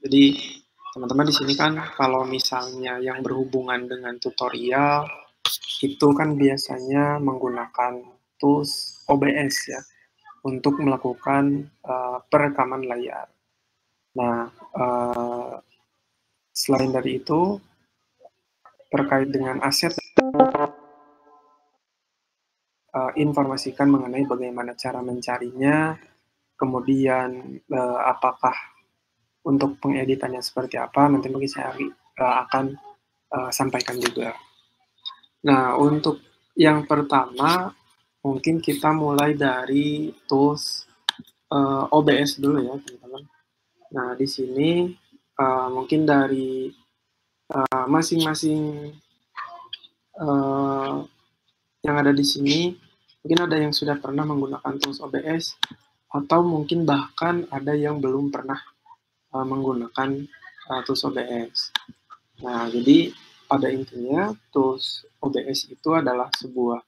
Jadi teman-teman di sini kan kalau misalnya yang berhubungan dengan tutorial itu kan biasanya menggunakan tools OBS ya untuk melakukan perekaman layar. Nah, selain dari itu terkait dengan aset informasikan mengenai bagaimana cara mencarinya, kemudian apakah untuk pengeditannya seperti apa, nanti mungkin saya akan sampaikan juga. Nah, untuk yang pertama, mungkin kita mulai dari tools OBS dulu ya, teman-teman. Nah, di sini mungkin dari masing-masing yang ada di sini, mungkin ada yang sudah pernah menggunakan tools OBS, atau mungkin bahkan ada yang belum pernah menggunakan tools OBS. Nah, jadi pada intinya tools OBS itu adalah sebuah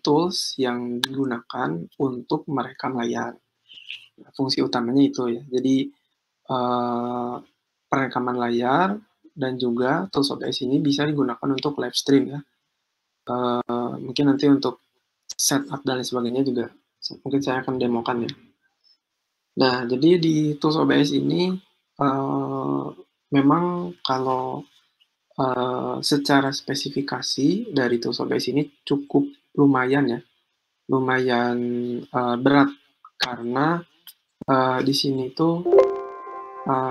tools yang digunakan untuk merekam layar. Nah, fungsi utamanya itu ya. Jadi perekaman layar dan juga tools OBS ini bisa digunakan untuk live stream ya. Mungkin nanti untuk setup dan lain sebagainya juga mungkin saya akan demokan ya. Nah, jadi di tools OBS ini memang kalau secara spesifikasi dari tools OBS ini cukup lumayan ya, lumayan berat karena di sini tuh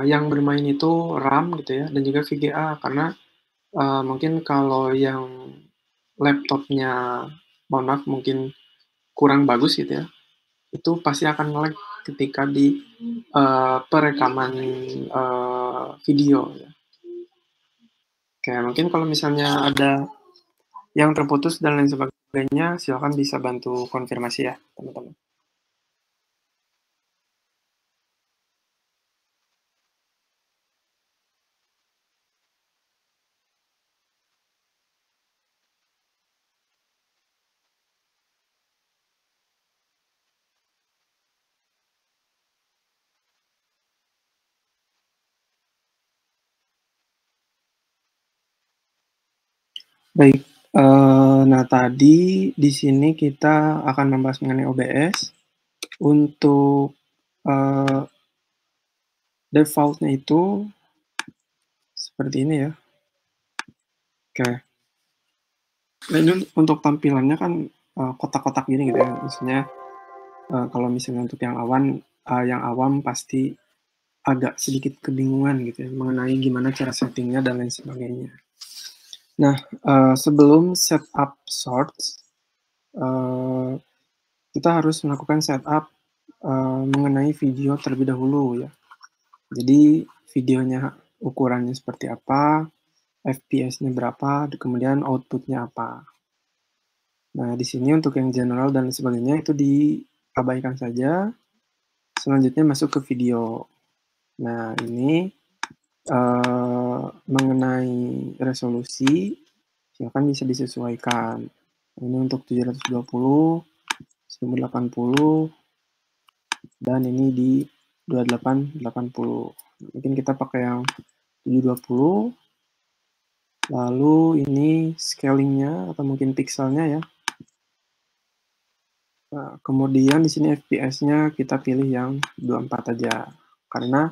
yang bermain itu RAM gitu ya dan juga VGA karena mungkin kalau yang laptopnya mohon maaf mungkin kurang bagus gitu ya, itu pasti akan nge-lag ketika di perekaman video ya. Oke, mungkin kalau misalnya ada yang terputus dan lain sebagainya, silakan bisa bantu konfirmasi ya, teman-teman. Baik, nah tadi di sini kita akan membahas mengenai OBS. Untuk default-nya itu seperti ini ya. Oke. Nah ini untuk tampilannya kan kotak-kotak gini gitu ya. Maksudnya kalau misalnya untuk yang awam pasti agak sedikit kebingungan gitu ya mengenai gimana cara settingnya dan lain sebagainya. Nah, sebelum setup source, kita harus melakukan setup mengenai video terlebih dahulu ya. Jadi videonya ukurannya seperti apa, FPS-nya berapa, kemudian output-nya apa. Nah, di sini untuk yang general dan sebagainya itu diabaikan saja. Selanjutnya masuk ke video. Nah, ini mengenai resolusi, silakan bisa disesuaikan. Ini untuk 720, 1080, dan ini di 2880. Mungkin kita pakai yang 720. Lalu ini scalingnya atau mungkin pixelnya ya. Nah, kemudian di sini FPS-nya kita pilih yang 24 aja. Karena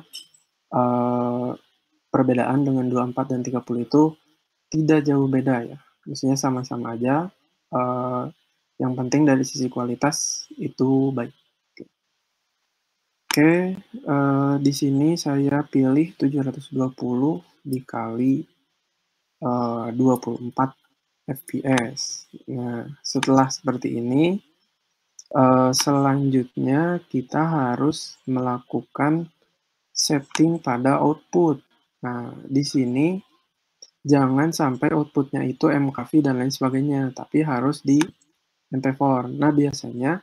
perbedaan dengan 24 dan 30 itu tidak jauh beda ya. Maksudnya sama-sama aja. Yang penting dari sisi kualitas itu baik. Oke, di sini saya pilih 720 dikali 24 fps. Nah, setelah seperti ini, selanjutnya kita harus melakukan setting pada output. Nah, di sini jangan sampai outputnya itu MKV dan lain sebagainya, tapi harus di MP4. Nah, biasanya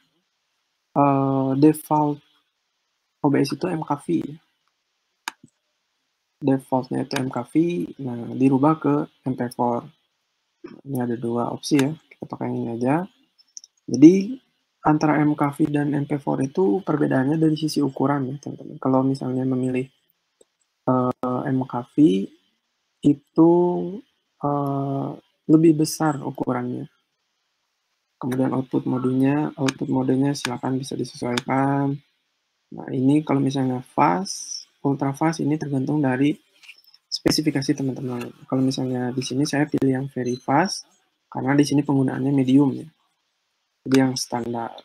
default OBS itu MKV. Defaultnya itu MKV, nah dirubah ke MP4. Ini ada dua opsi ya, kita pakai ini aja. Jadi antara MKV dan MP4 itu perbedaannya dari sisi ukuran ya teman-teman. Kalau misalnya memilih MCAV itu lebih besar ukurannya. Kemudian output modenya silakan bisa disesuaikan. Nah, ini kalau misalnya fast, ultra fast ini tergantung dari spesifikasi teman-teman. Kalau misalnya di sini saya pilih yang very fast karena di sini penggunaannya medium ya. Jadi yang standar.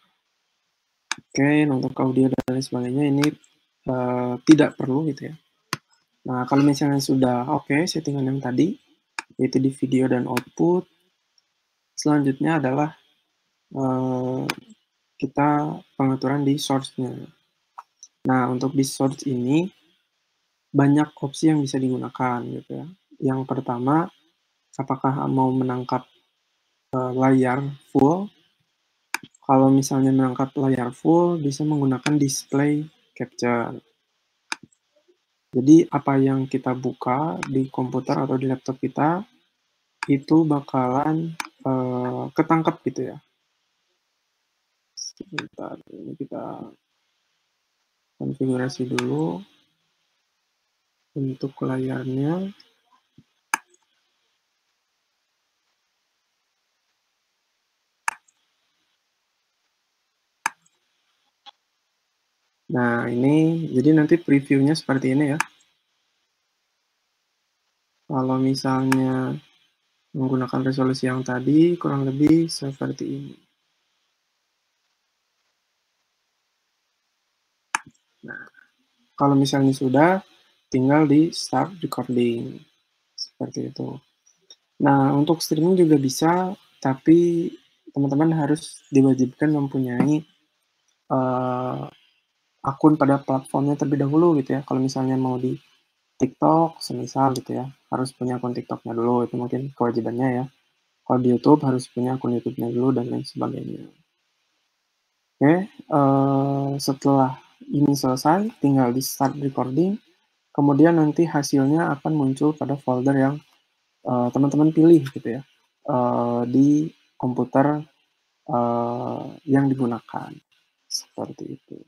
Oke, untuk audio dan lain sebagainya ini tidak perlu gitu ya. Nah, kalau misalnya sudah oke settingan yang tadi, yaitu di video dan output, selanjutnya adalah kita pengaturan di source-nya. Nah, untuk di source ini banyak opsi yang bisa digunakan gitu ya. Yang pertama, apakah mau menangkap layar full? Kalau misalnya menangkap layar full, bisa menggunakan display capture. Jadi apa yang kita buka di komputer atau di laptop kita itu bakalan ketangkep gitu ya. Sebentar, ini kita konfigurasi dulu untuk layarnya. Nah, ini jadi nanti previewnya seperti ini ya. Kalau misalnya menggunakan resolusi yang tadi, kurang lebih seperti ini. Nah, kalau misalnya sudah, tinggal di start recording. Seperti itu. Nah, untuk streaming juga bisa, tapi teman-teman harus diwajibkan mempunyai akun pada platformnya terlebih dahulu gitu ya. Kalau misalnya mau di TikTok, semisal gitu ya, harus punya akun TikToknya dulu, itu mungkin kewajibannya ya. Kalau di YouTube harus punya akun YouTube-nya dulu dan lain sebagainya. Oke, setelah ini selesai, tinggal di start recording, kemudian nanti hasilnya akan muncul pada folder yang teman-teman pilih gitu ya, di komputer yang digunakan, seperti itu.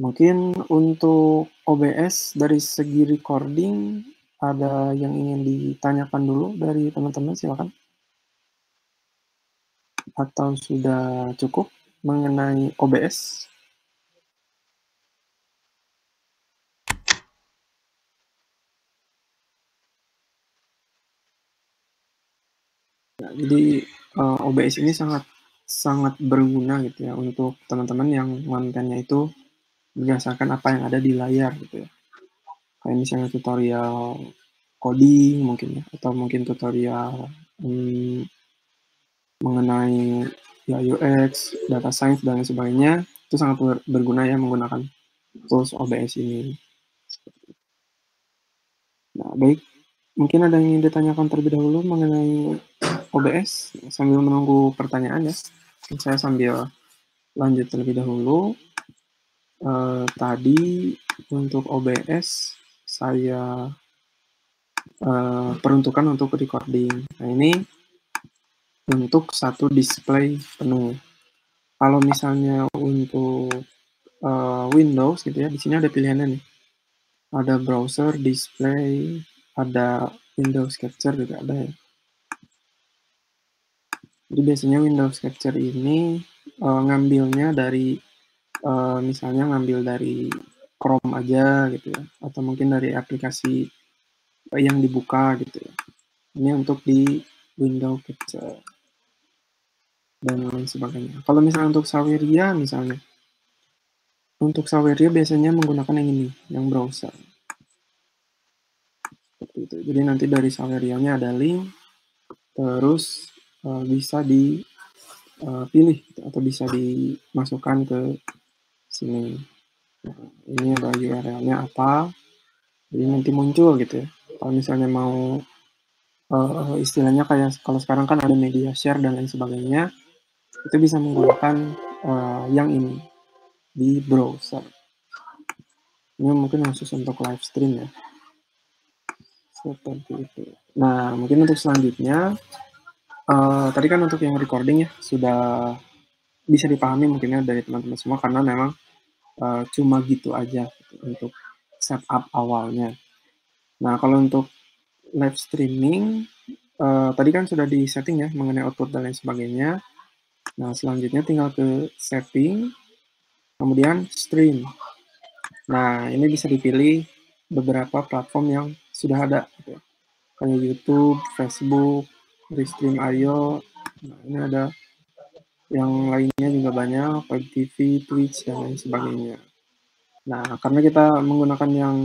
Mungkin untuk OBS dari segi recording, ada yang ingin ditanyakan dulu dari teman-teman, silakan. Atau sudah cukup mengenai OBS? Nah, jadi OBS ini sangat berguna gitu ya untuk teman-teman yang kontennya itu berdasarkan apa yang ada di layar gitu ya. Kayak misalnya tutorial coding mungkin ya, atau mungkin tutorial mengenai ya UX, data science dan lain sebagainya, itu sangat berguna ya menggunakan tools OBS ini. Nah, baik, mungkin ada yang ingin ditanyakan terlebih dahulu mengenai OBS sambil menunggu pertanyaan ya. Saya sambil lanjut terlebih dahulu. Tadi untuk OBS saya peruntukan untuk recording. Nah, ini untuk satu display penuh. Kalau misalnya untuk Windows gitu ya, di sini ada pilihannya nih. Ada browser, display, ada Windows Capture juga ada ya. Jadi biasanya Windows Capture ini ngambilnya dari misalnya ngambil dari Chrome aja gitu ya, atau mungkin dari aplikasi yang dibuka gitu ya. Ini untuk di Windows Capture dan lain sebagainya. Kalau misalnya untuk Saweria misalnya, untuk Saweria biasanya menggunakan yang ini, yang browser. Seperti itu. Jadi nanti dari Saweria-nya ada link, terus bisa dipilih gitu, atau bisa dimasukkan ke sini. Nah, ini ada URL-nya apa, jadi nanti muncul gitu ya. Kalau misalnya mau istilahnya kayak kalau sekarang kan ada media share dan lain sebagainya, itu bisa menggunakan yang ini di browser. Ini mungkin khusus untuk live stream ya. Seperti itu. Nah, mungkin untuk selanjutnya, tadi kan untuk yang recording ya, sudah bisa dipahami mungkinnya dari teman-teman semua, karena memang cuma gitu aja gitu, untuk setup awalnya. Nah, kalau untuk live streaming, tadi kan sudah di-setting ya mengenai output dan lain sebagainya. Nah, selanjutnya tinggal ke setting, kemudian stream. Nah, ini bisa dipilih beberapa platform yang sudah ada, gitu ya. Kayak YouTube, Facebook, Restream.io. Nah, ini ada yang lainnya juga banyak, Web TV, Twitch, dan lain sebagainya. Nah, karena kita menggunakan yang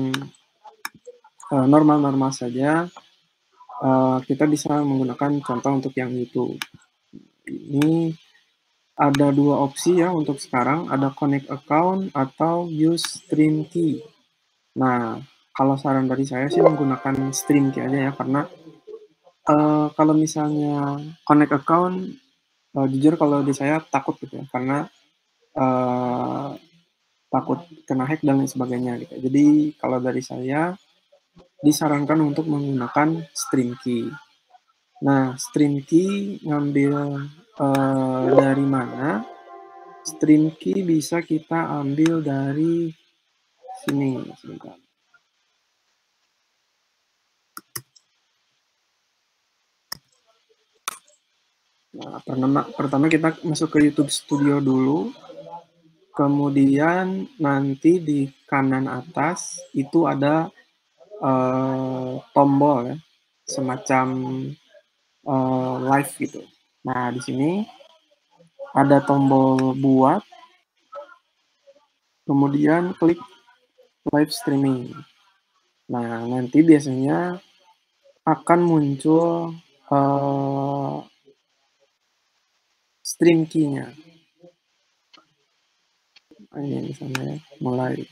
normal-normal saja, kita bisa menggunakan contoh untuk yang YouTube. Ini ada dua opsi ya untuk sekarang, ada connect account atau use stream key. Nah, kalau saran dari saya sih menggunakan stream key aja ya, karena kalau misalnya connect account, jujur kalau di saya takut gitu ya, karena takut kena hack dan lain sebagainya gitu. Jadi kalau dari saya disarankan untuk menggunakan stream key. Nah, stream key ngambil dari mana? Stream key bisa kita ambil dari sini, sebentar. Nah, pertama kita masuk ke YouTube Studio dulu, kemudian nanti di kanan atas itu ada tombol ya, semacam live gitu. Nah, di sini ada tombol buat, kemudian klik live streaming. Nah, nanti biasanya akan muncul stream key-nya. Nah, ini misalnya mulai.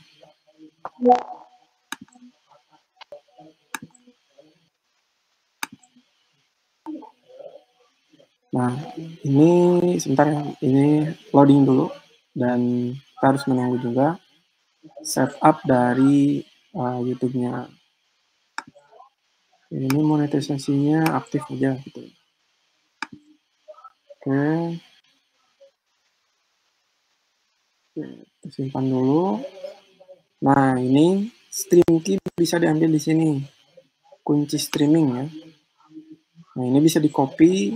Nah, ini sebentar ya, ini loading dulu dan kita harus menunggu juga setup dari YouTube-nya. Ini monetisasinya aktif aja gitu. Oke. Kita simpan dulu. Nah, ini stream key bisa diambil di sini. Kunci streaming ya. Nah, ini bisa di-copy,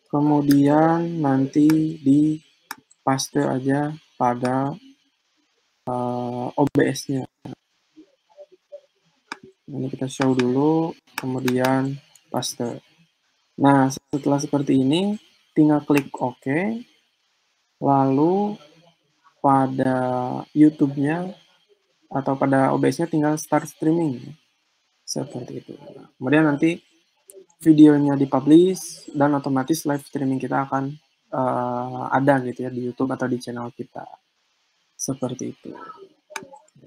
kemudian nanti di paste aja pada OBS-nya. Ini kita show dulu, kemudian paste. Nah, setelah seperti ini, tinggal klik OK, lalu pada YouTube-nya atau pada OBS-nya tinggal start streaming. Seperti itu. Kemudian nanti videonya dipublish dan otomatis live streaming kita akan ada gitu ya di YouTube atau di channel kita. Seperti itu.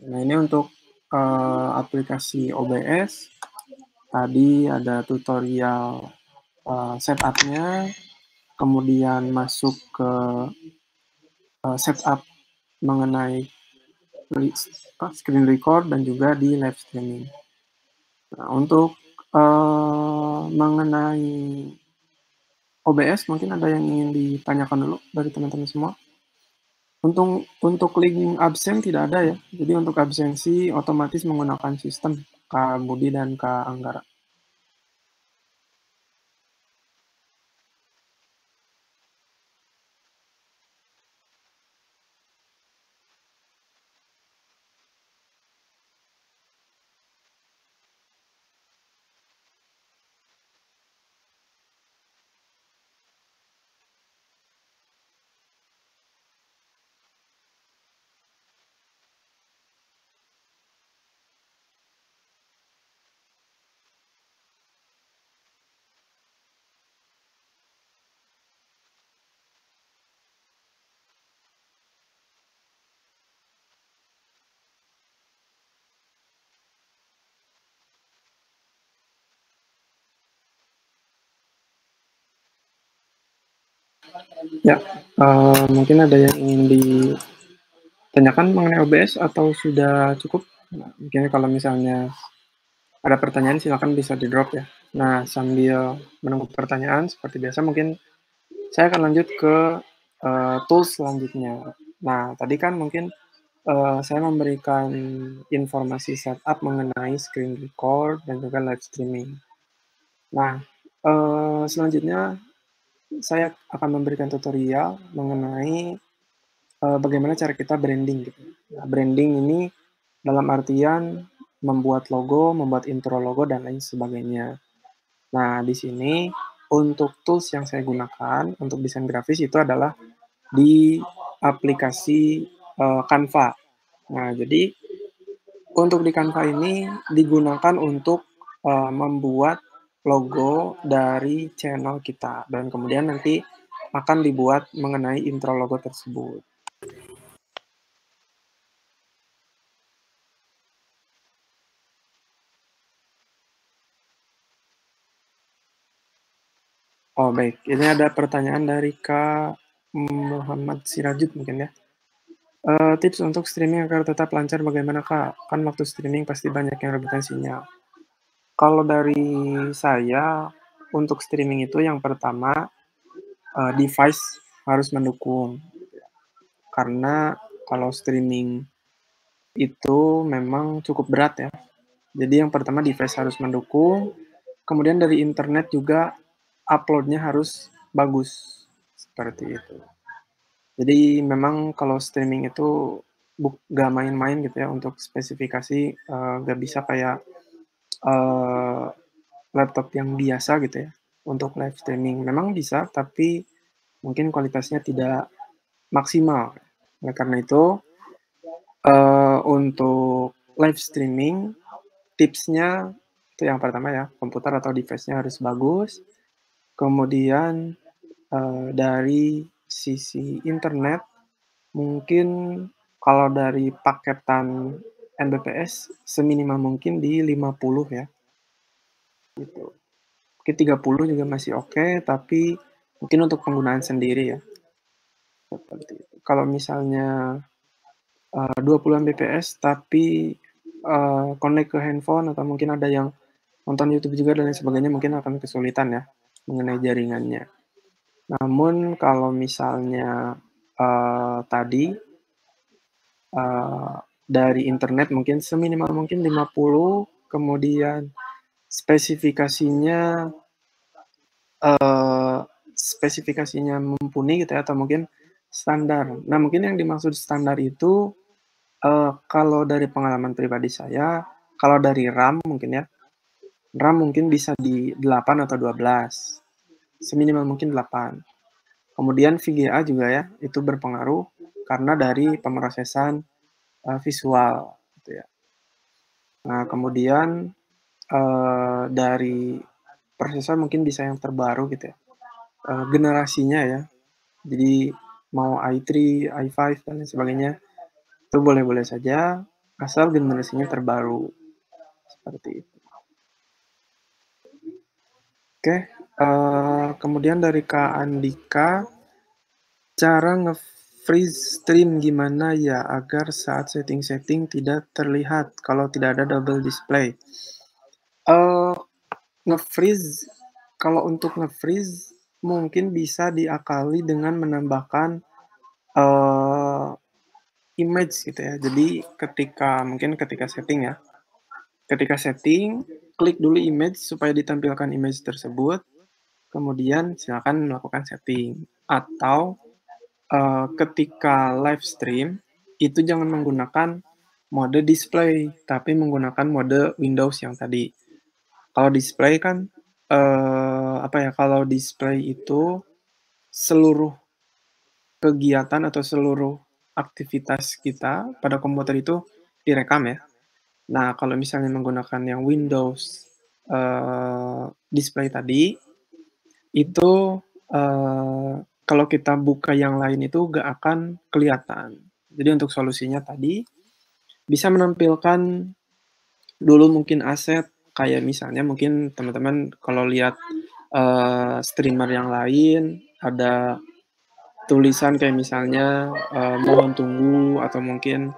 Nah, ini untuk aplikasi OBS. Tadi ada tutorial setup-nya, kemudian masuk ke setup mengenai screen record dan juga di live streaming. Nah, untuk mengenai OBS mungkin ada yang ingin ditanyakan dulu dari teman-teman semua. Untuk link absen tidak ada ya. Jadi untuk absensi otomatis menggunakan sistem Kak Budi dan Kak Anggara. Ya, mungkin ada yang ingin ditanyakan mengenai OBS atau sudah cukup? Nah, mungkin kalau misalnya ada pertanyaan silakan bisa di drop ya. Nah, sambil menunggu pertanyaan seperti biasa mungkin saya akan lanjut ke tools selanjutnya. Nah, tadi kan mungkin Saya memberikan informasi setup mengenai screen record dan juga live streaming. Nah, selanjutnya saya akan memberikan tutorial mengenai, bagaimana cara kita branding gitu. Nah, branding ini dalam artian membuat logo, membuat intro logo, dan lain sebagainya. Nah, di sini untuk tools yang saya gunakan untuk desain grafis itu adalah di aplikasi, Canva. Nah, jadi untuk di Canva ini digunakan untuk, membuat logo dari channel kita dan kemudian nanti akan dibuat mengenai intro logo tersebut. Oh, baik, ini ada pertanyaan dari Kak Muhammad Sirajud mungkin ya. Tips untuk streaming agar tetap lancar bagaimana, Kak? Kan waktu streaming pasti banyak yang rebutan sinyal. Kalau dari saya, untuk streaming itu yang pertama, device harus mendukung. Karena kalau streaming itu memang cukup berat ya. Jadi yang pertama device harus mendukung, kemudian dari internet juga upload-nya harus bagus, seperti itu. Jadi memang kalau streaming itu nggak main-main gitu ya untuk spesifikasi, nggak bisa kayak, eee, laptop yang biasa gitu ya, untuk live streaming. Memang bisa, tapi mungkin kualitasnya tidak maksimal. Oleh karena itu, untuk live streaming, tipsnya itu yang pertama ya, komputer atau device-nya harus bagus, kemudian, dari sisi internet, mungkin kalau dari paketan Mbps seminimal mungkin di 50 ya, gitu. Mungkin 30 juga masih oke, tapi mungkin untuk penggunaan sendiri ya, seperti itu. Kalau misalnya 20 Mbps tapi, connect ke handphone atau mungkin ada yang nonton YouTube juga dan lain sebagainya mungkin akan kesulitan ya, mengenai jaringannya. Namun kalau misalnya, tadi, eee, dari internet mungkin seminimal mungkin 50, kemudian spesifikasinya, eee, spesifikasinya mumpuni gitu ya atau mungkin standar. Nah mungkin yang dimaksud standar itu, kalau dari pengalaman pribadi saya, kalau dari RAM mungkin ya, RAM mungkin bisa di 8 atau 12, seminimal mungkin 8. Kemudian VGA juga ya, itu berpengaruh karena dari pemrosesan, visual gitu ya. Nah kemudian, dari prosesor mungkin bisa yang terbaru gitu ya, generasinya ya. Jadi mau i3, i5 dan lain sebagainya, itu boleh-boleh saja, asal generasinya terbaru, seperti itu. Oke, kemudian dari Kak Andika, cara nge-freeze stream gimana ya agar saat setting-setting tidak terlihat kalau tidak ada double display? Eee, nge-freeze kalau untuk nge-freeze mungkin bisa diakali dengan menambahkan, eee, image gitu ya. Jadi ketika setting ya, ketika setting, klik dulu image supaya ditampilkan image tersebut, kemudian silakan melakukan setting. Atau, ketika live stream, itu jangan menggunakan mode display, tapi menggunakan mode Windows yang tadi. Kalau display kan, apa ya, kalau display itu seluruh kegiatan atau seluruh aktivitas kita pada komputer itu direkam ya. Nah, kalau misalnya menggunakan yang Windows, display tadi, itu, kalau kita buka yang lain itu nggak akan kelihatan. Jadi untuk solusinya tadi, bisa menampilkan dulu mungkin aset, kayak misalnya mungkin teman-teman kalau lihat, streamer yang lain, ada tulisan kayak misalnya, "Mohon tunggu," atau mungkin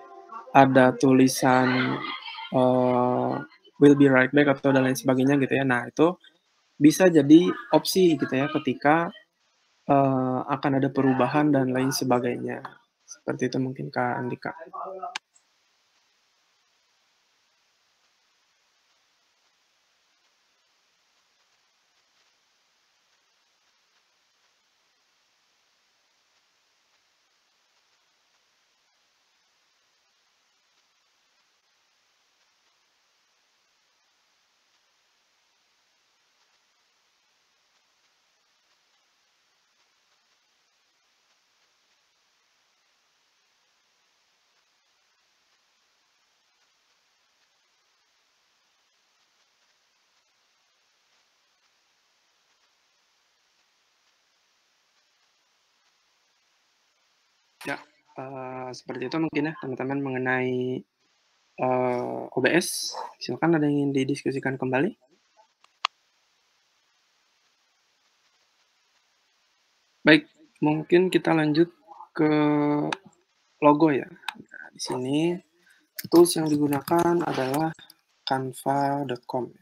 ada tulisan, eee, "Will be right back," atau dan lain sebagainya gitu ya. Nah, itu bisa jadi opsi gitu ya ketika, akan ada perubahan dan lain sebagainya, Seperti itu mungkin Kak Andika. Ya, seperti itu mungkin ya teman-teman mengenai OBS. Silakan ada yang ingin didiskusikan kembali. Baik, mungkin kita lanjut ke logo ya. Nah, di sini tools yang digunakan adalah canva.com.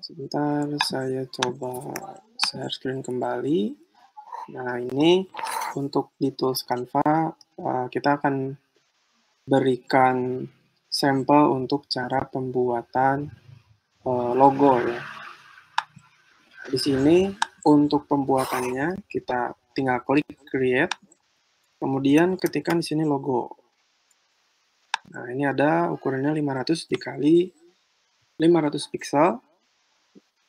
Sebentar, saya coba share screen kembali. Nah, ini untuk di tools Canva, kita akan berikan sampel untuk cara pembuatan logo ya. Di sini untuk pembuatannya kita tinggal klik create, kemudian ketikkan di sini logo. Nah, ini ada ukurannya 500 dikali 500 pixel.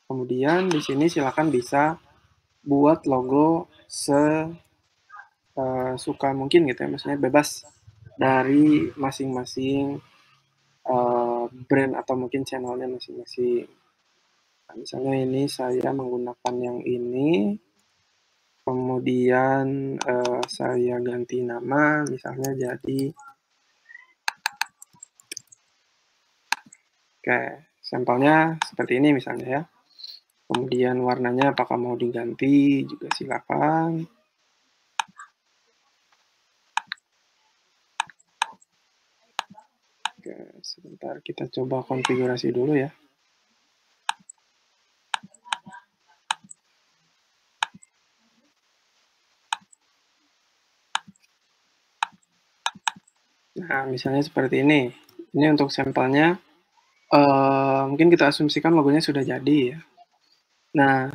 Kemudian di sini silakan bisa buat logo suka mungkin gitu ya, maksudnya bebas dari masing-masing brand atau mungkin channelnya masing-masing. Nah, misalnya ini saya menggunakan yang ini, kemudian saya ganti nama, misalnya jadi, oke, sampelnya seperti ini misalnya ya. Kemudian warnanya apakah mau diganti juga silakan. Oke, sebentar kita coba konfigurasi dulu ya. Nah, misalnya seperti ini. Ini untuk sampelnya. Mungkin kita asumsikan logonya sudah jadi ya. Nah,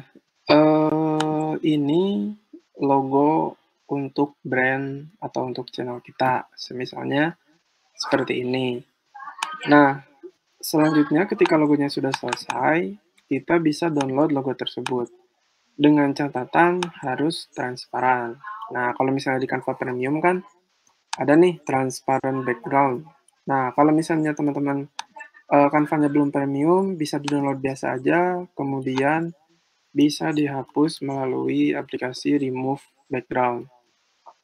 ini logo untuk brand atau untuk channel kita. Misalnya seperti ini. Nah, selanjutnya ketika logonya sudah selesai, kita bisa download logo tersebut. Dengan catatan harus transparan. Nah, kalau misalnya di Canva Premium kan ada nih transparent background. Nah, kalau misalnya teman-teman Canva-nya belum premium, bisa di-download biasa aja, kemudian bisa dihapus melalui aplikasi remove background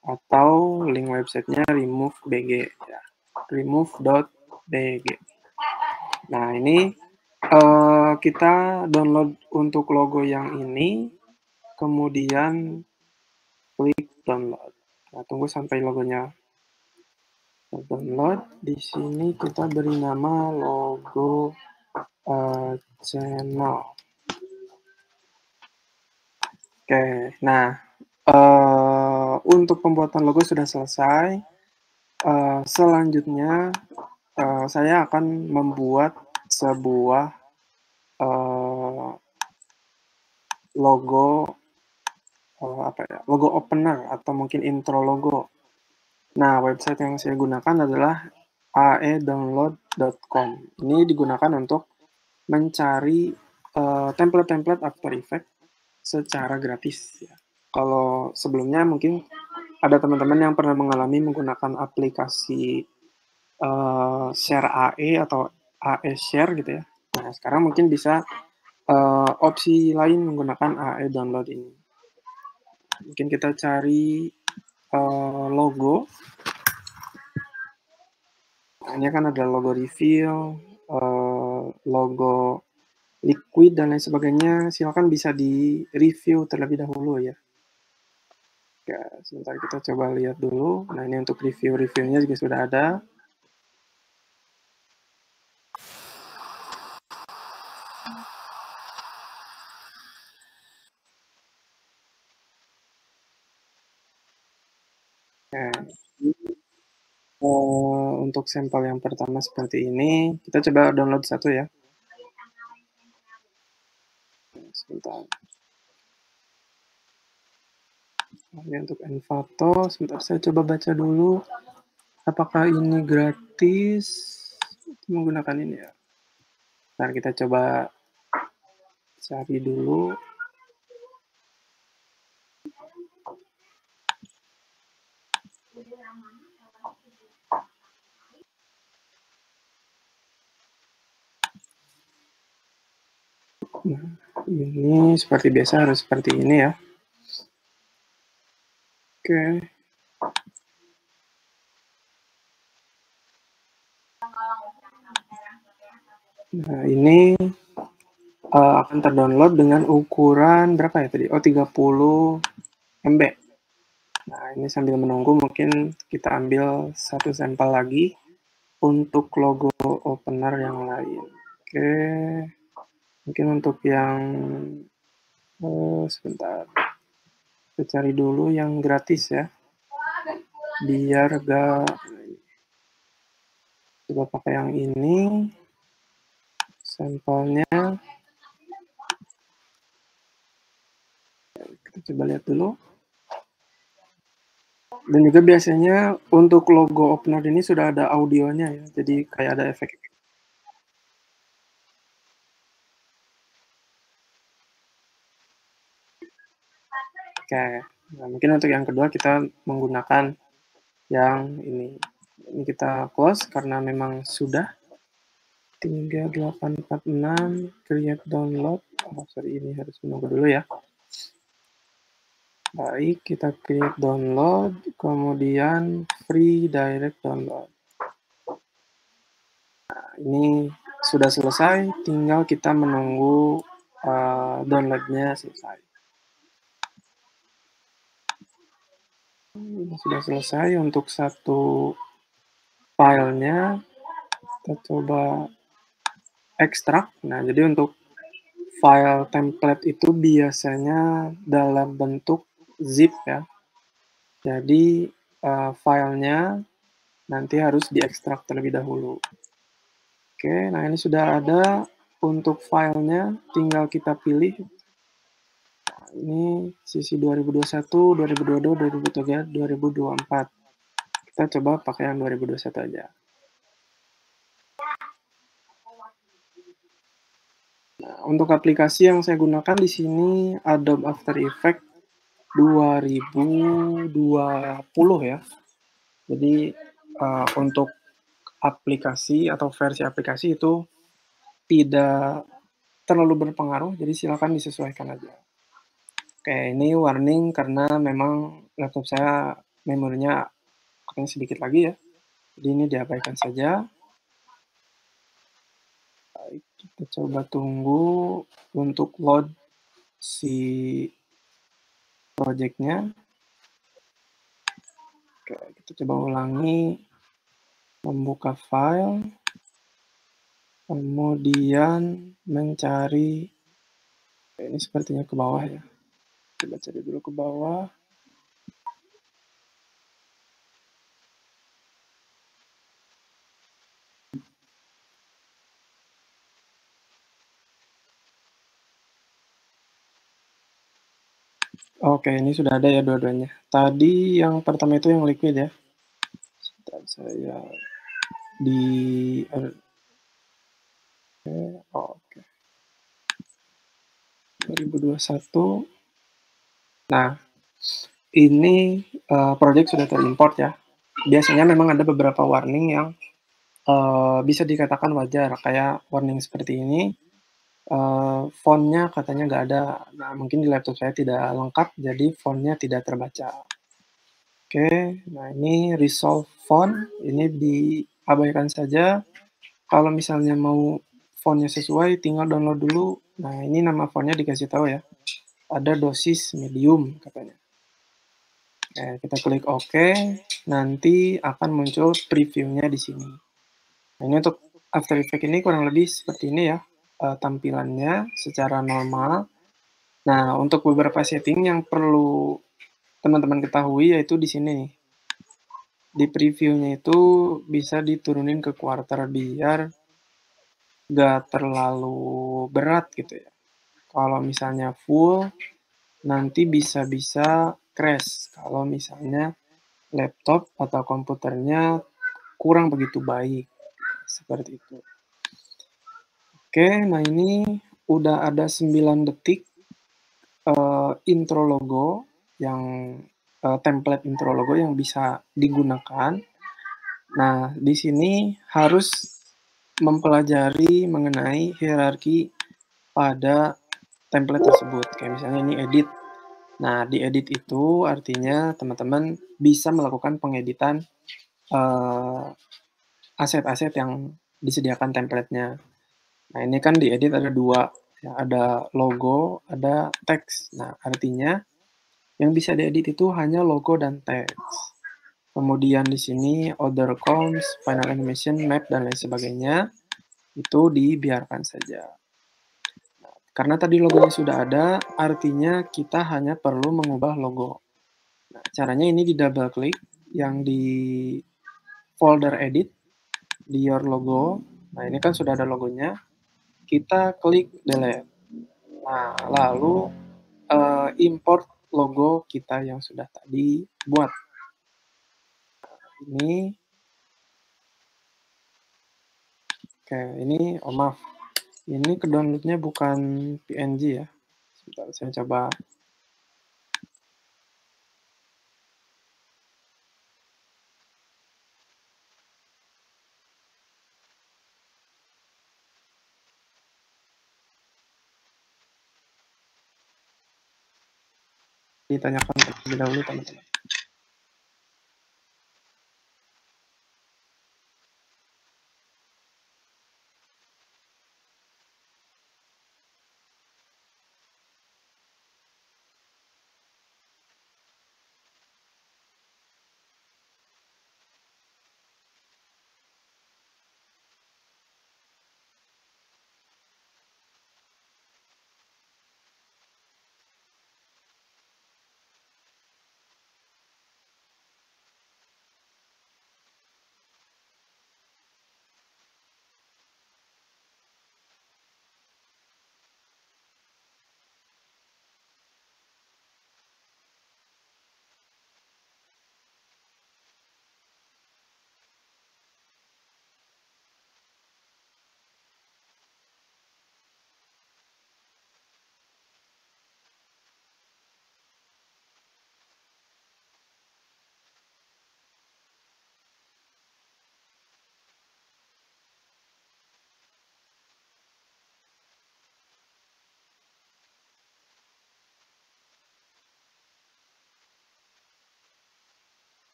atau link websitenya remove.bg ya. remove.bg. Nah, ini kita download untuk logo yang ini, kemudian klik download. Nah, tunggu sampai logonya download. Di sini kita beri nama logo channel. Oke, nah untuk pembuatan logo sudah selesai. Selanjutnya saya akan membuat sebuah logo logo opener atau mungkin intro logo. Nah, website yang saya gunakan adalah aedownload.com. Ini digunakan untuk mencari template-template After Effects secara gratis ya. Kalau sebelumnya mungkin ada teman-teman yang pernah mengalami menggunakan aplikasi Share AE atau AE Share gitu ya. Nah, sekarang mungkin bisa opsi lain menggunakan AE Download ini. Mungkin kita cari logo. Ini kan ada logo reveal, logo liquid dan lain sebagainya. Silakan bisa di review terlebih dahulu ya. Oke, sebentar kita coba lihat dulu. Nah, ini untuk review-reviewnya juga sudah ada. Untuk sampel yang pertama seperti ini, kita coba download satu ya. Sebentar. Ini untuk Envato, sebentar saya coba baca dulu. Apakah ini gratis? Menggunakan ini ya. Ntar kita coba cari dulu. Nah, ini seperti biasa harus seperti ini ya. Oke. Nah, ini akan terdownload dengan ukuran berapa ya tadi? Oh, 30 MB. Nah, ini sambil menunggu mungkin kita ambil satu sampel lagi untuk logo opener yang lain. Oke. Mungkin untuk yang sebentar. Kita cari dulu yang gratis ya. Biar gak coba pakai yang ini. Sampelnya kita coba lihat dulu. Dan juga biasanya untuk logo opener ini sudah ada audionya ya, jadi kayak ada efek. Oke, nah, mungkin untuk yang kedua kita menggunakan yang ini. Ini kita close karena memang sudah 3846 create download. Oh, sorry, ini harus menunggu dulu ya. Baik, kita create download, kemudian free direct download. Nah, ini sudah selesai, tinggal kita menunggu downloadnya selesai. Ini sudah selesai untuk satu filenya. Kita coba ekstrak. Nah, jadi untuk file template itu biasanya dalam bentuk zip ya. Jadi filenya nanti harus diekstrak terlebih dahulu. Oke, nah ini sudah ada untuk filenya, tinggal kita pilih. Nah, ini sisi 2021, 2022, 2023, 2024. Kita coba pakai yang 2021 aja. Nah, untuk aplikasi yang saya gunakan di sini Adobe After Effects 2020 ya. Jadi untuk aplikasi atau versi aplikasi itu tidak terlalu berpengaruh, jadi silakan disesuaikan aja. Oke, ini warning karena memang laptop saya memorinya katanya sedikit lagi ya. Jadi ini diabaikan saja. Baik, kita coba tunggu untuk load si projectnya. Oke, kita coba ulangi. Membuka file. Kemudian mencari. Ini sepertinya ke bawah ya. Coba cari dulu ke bawah. Oke, ini sudah ada ya dua-duanya. Tadi yang pertama itu yang liquid ya. Sebentar, saya di oke. 2021. Nah, ini project sudah terimport ya. Biasanya memang ada beberapa warning yang bisa dikatakan wajar, kayak warning seperti ini. Fontnya katanya nggak ada. Nah, mungkin di laptop saya tidak lengkap, jadi fontnya tidak terbaca. Oke, nah ini resolve font, ini diabaikan saja. Kalau misalnya mau fontnya sesuai, tinggal download dulu. Nah, ini nama fontnya dikasih tahu ya. Ada dosis medium katanya. Oke, kita klik OK, nanti akan muncul previewnya di sini. Nah, ini untuk After Effects ini kurang lebih seperti ini ya, tampilannya secara normal. Nah, untuk beberapa setting yang perlu teman-teman ketahui yaitu di sini nih. di previewnya itu bisa diturunin ke quarter biar gak terlalu berat gitu ya. Kalau misalnya full, nanti bisa-bisa crash kalau misalnya laptop atau komputernya kurang begitu baik. Seperti itu. Oke, nah ini udah ada 9 detik intro logo yang template intro logo yang bisa digunakan. Nah, di sini harus mempelajari mengenai hierarki pada template tersebut. Kayak misalnya ini edit. Nah, di edit itu artinya teman-teman bisa melakukan pengeditan aset-aset yang disediakan template-nya. Nah, ini kan di edit ada dua, ya, ada logo, ada teks. Nah, artinya yang bisa diedit itu hanya logo dan teks. Kemudian di sini other comps, final animation, map, dan lain sebagainya, itu dibiarkan saja. Karena tadi logonya sudah ada, artinya kita hanya perlu mengubah logo. Nah, caranya ini di double klik yang di folder edit, di your logo. Nah, ini kan sudah ada logonya. Kita klik delete. Nah, lalu import logo kita yang sudah tadi buat. Ini, oke, ini, oh maaf, ini kedownloadnya bukan PNG ya. Sebentar, saya coba. Ditanyakan terlebih dahulu, teman-teman.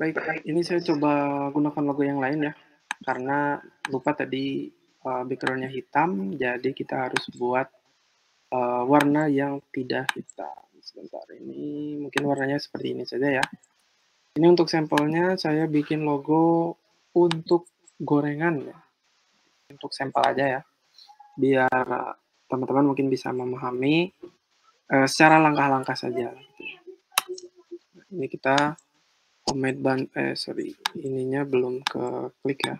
Baik, ini saya coba gunakan logo yang lain ya. Karena lupa tadi background-nya hitam, jadi kita harus buat warna yang tidak hitam. Sebentar, ini mungkin warnanya seperti ini saja ya. Ini untuk sampelnya saya bikin logo untuk gorengan ya. Untuk sampel aja ya. Biar teman-teman mungkin bisa memahami secara langkah-langkah saja. Ini kita commit ininya belum ke klik ya.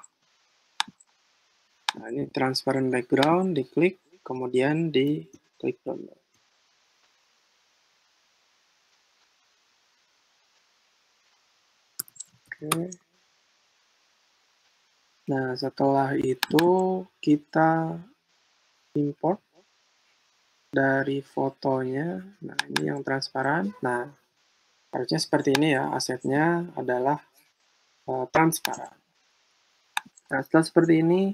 Nah, ini transparent background, diklik, kemudian di klik download. Oke. Nah, setelah itu kita import dari fotonya. Nah, ini yang transparan. Nah, harusnya seperti ini ya, asetnya adalah transparan. Nah, setelah seperti ini,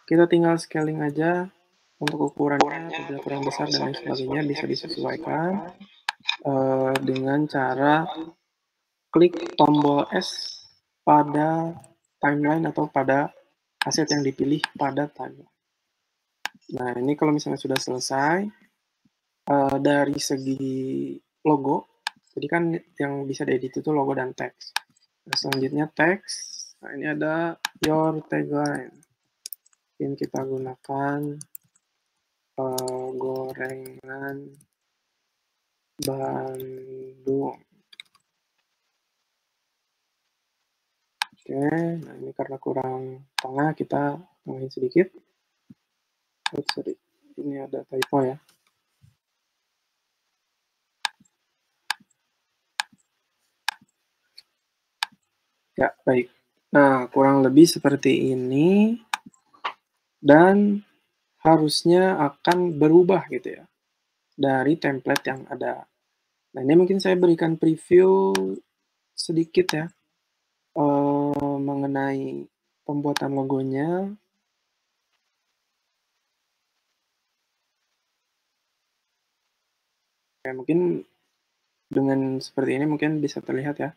kita tinggal scaling aja untuk ukurannya, apabila kurang besar dan lain sebagainya bisa disesuaikan dengan cara klik tombol S pada timeline atau pada aset yang dipilih pada timeline. Nah, ini kalau misalnya sudah selesai, dari segi logo, jadi kan yang bisa diedit itu logo dan teks. Nah, selanjutnya teks, nah ini ada your tagline. Mungkin kita gunakan gorengan Bandung. Oke, nah ini karena kurang tengah, kita tengahin sedikit. Oh, sorry, ini ada typo ya. Ya, baik. Nah, kurang lebih seperti ini, dan harusnya akan berubah gitu ya, dari template yang ada. Nah, ini mungkin saya berikan preview sedikit ya, mengenai pembuatan logonya. Ya, mungkin dengan seperti ini mungkin bisa terlihat ya.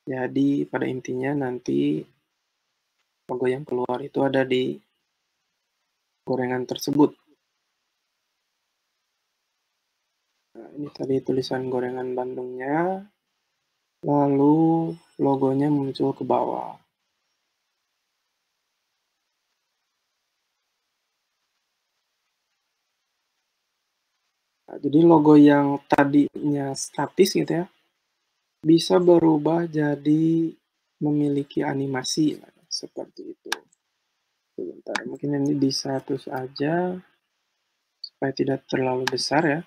Jadi pada intinya nanti logo yang keluar itu ada di gorengan tersebut. Nah, ini tadi tulisan gorengan Bandungnya, lalu logonya muncul ke bawah. Nah, jadi logo yang tadinya statis gitu ya, bisa berubah jadi memiliki animasi, nah, seperti itu. Sebentar, mungkin ini bisa terus aja supaya tidak terlalu besar ya.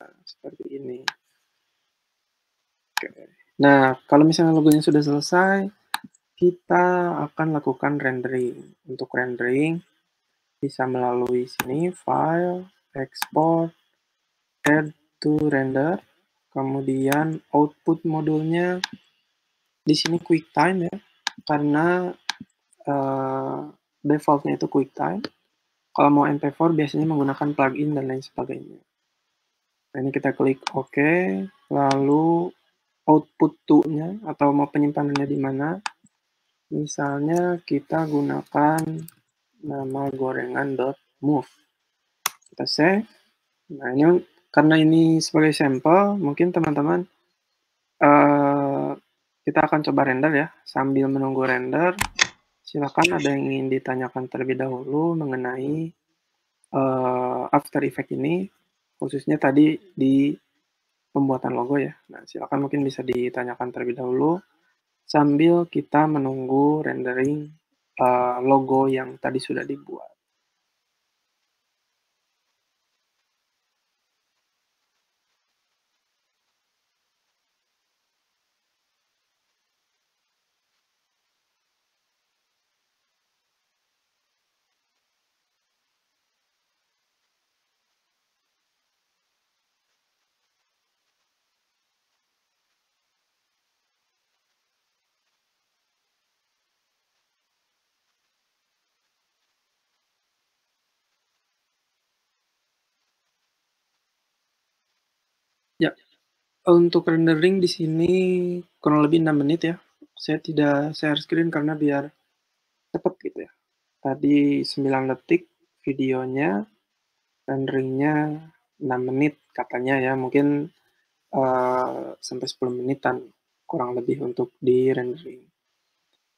Nah, seperti ini. Oke. Nah, kalau misalnya logonya sudah selesai, kita akan lakukan rendering. Untuk rendering, bisa melalui sini, File, Export, Add to Render, kemudian output modulnya di sini QuickTime ya, karena defaultnya itu QuickTime. Kalau mau MP4 biasanya menggunakan plugin dan lain sebagainya. Nah, ini kita klik OK, lalu output to-nya atau mau penyimpanannya di mana. Misalnya kita gunakan nama gorengan.move. Kita save. Nah, ini karena ini sebagai sampel, mungkin teman-teman kita akan coba render ya. Sambil menunggu render, silakan ada yang ingin ditanyakan terlebih dahulu mengenai After Effects ini, khususnya tadi di pembuatan logo ya. Nah, silakan mungkin bisa ditanyakan terlebih dahulu sambil kita menunggu rendering logo yang tadi sudah dibuat. Ya, untuk rendering di sini kurang lebih 6 menit ya. Saya tidak share screen karena biar cepat gitu ya. Tadi 9 detik videonya, renderingnya 6 menit katanya ya. Mungkin sampai 10 menitan kurang lebih untuk di rendering.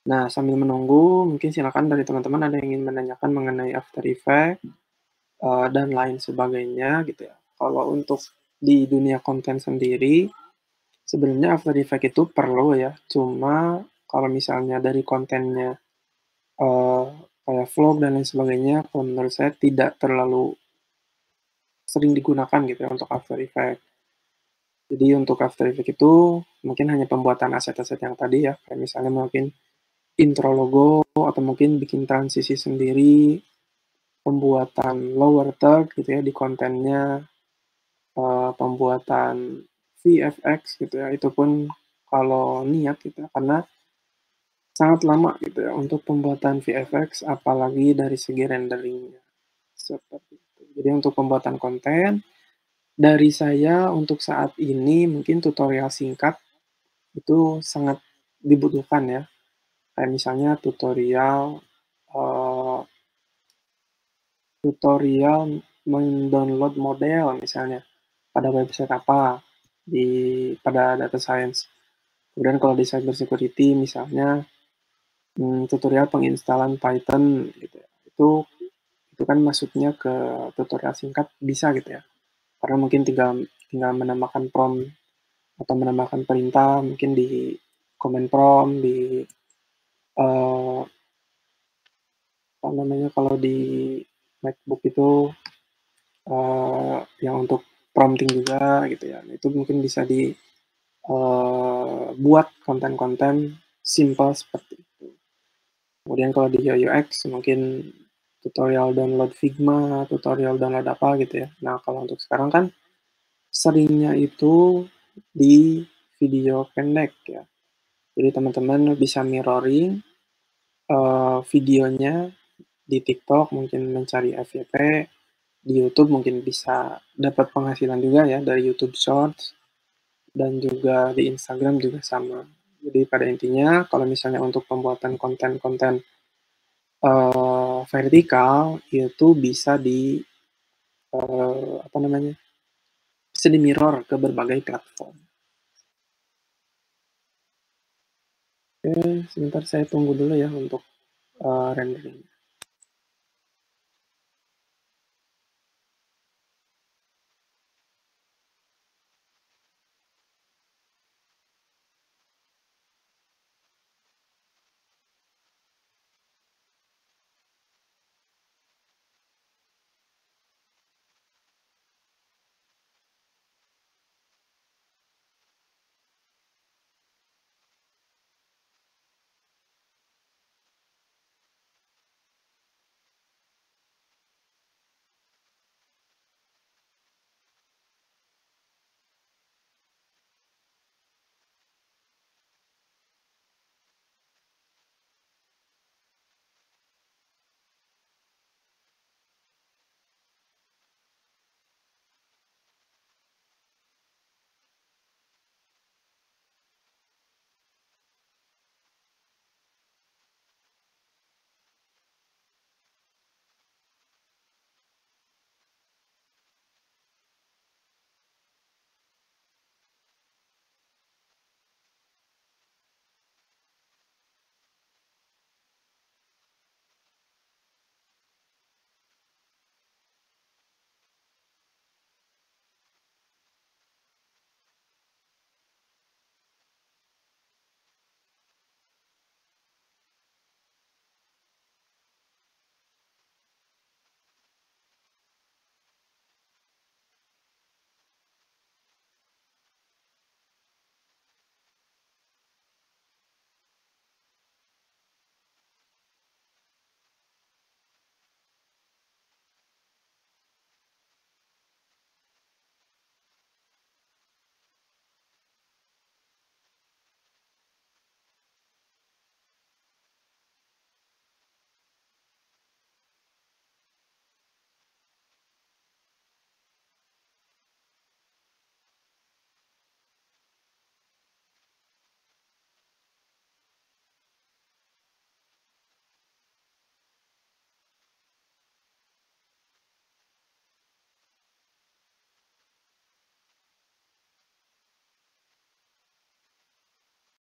Nah, sambil menunggu, mungkin silakan dari teman-teman ada yang ingin menanyakan mengenai After Effects dan lain sebagainya gitu ya. Kalau untuk di dunia konten sendiri, sebenarnya After Effects itu perlu ya, cuma kalau misalnya dari kontennya uh, kayak vlog dan lain sebagainya, kalau menurut saya tidak terlalu sering digunakan gitu ya untuk After Effects. Jadi untuk After Effects itu mungkin hanya pembuatan aset-aset yang tadi ya, kayak misalnya mungkin intro logo atau mungkin bikin transisi sendiri, pembuatan lower third gitu ya di kontennya, pembuatan VFX gitu ya, itu pun kalau niat gitu ya, karena sangat lama gitu ya untuk pembuatan VFX apalagi dari segi renderingnya. Seperti itu. Jadi untuk pembuatan konten dari saya untuk saat ini mungkin tutorial singkat itu sangat dibutuhkan ya. Kayak misalnya uh, tutorial mendownload model misalnya pada website apa di pada data science. Kemudian kalau di cyber security misalnya tutorial penginstalan Python gitu ya. Itu kan masuknya ke tutorial singkat bisa gitu ya. Karena mungkin tinggal tinggal menambahkan prompt atau menambahkan perintah mungkin di command prompt, di, eee, apa namanya, kalau di MacBook itu, yang untuk prompting juga gitu ya. Itu mungkin bisa buat konten-konten simpel seperti itu. Kemudian kalau di UI UX mungkin tutorial download Figma, tutorial download apa gitu ya. Nah, kalau untuk sekarang kan seringnya itu di video pendek ya. Jadi teman-teman bisa mirroring, videonya di TikTok mungkin mencari FYP, di YouTube mungkin bisa dapat penghasilan juga ya dari YouTube Shorts, dan juga di Instagram juga sama. Jadi pada intinya kalau misalnya untuk pembuatan konten-konten, vertikal itu bisa apa namanya, bisa di-mirror ke berbagai platform. Oke, sebentar saya tunggu dulu ya untuk, rendering.